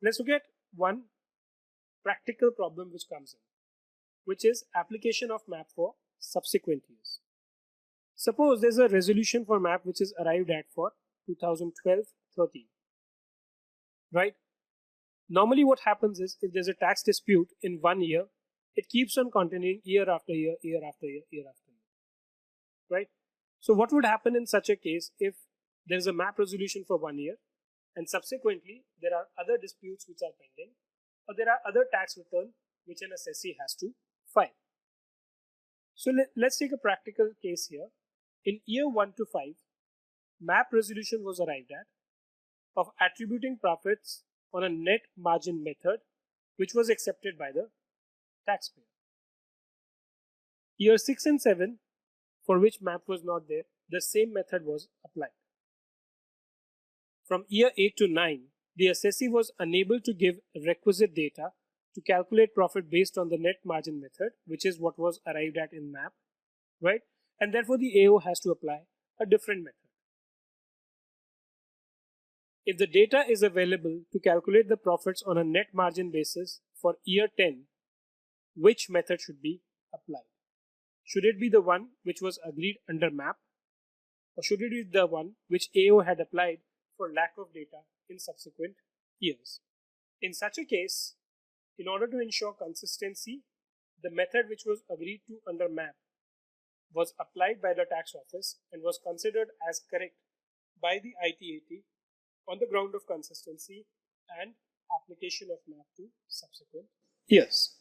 let's look at one practical problem which comes in, which is application of MAP for subsequent years. Suppose there's a resolution for MAP which is arrived at for 2012-13, right? Normally what happens is, if there's a tax dispute in 1 year, it keeps on continuing year after year, year after year, year after year, right? So what would happen in such a case if there's a MAP resolution for 1 year and subsequently there are other disputes which are pending, or there are other tax return which an assessee has to file? So let's take a practical case here. In year 1 to 5, MAP resolution was arrived at of attributing profits on a net margin method which was accepted by the taxpayer. Year 6 and 7, for which MAP was not there, the same method was applied. From year 8 to 9, the assessee was unable to give requisite data to calculate profit based on the net margin method, which is what was arrived at in MAP, right? And therefore the AO has to apply a different method. If the data is available to calculate the profits on a net margin basis for year 10, which method should be applied? Should it be the one which was agreed under MAP, or should it be the one which AO had applied for lack of data in subsequent years? In such a case, in order to ensure consistency, the method which was agreed to under MAP was applied by the tax office and was considered as correct by the ITAT on the ground of consistency and application of MAP to subsequent years.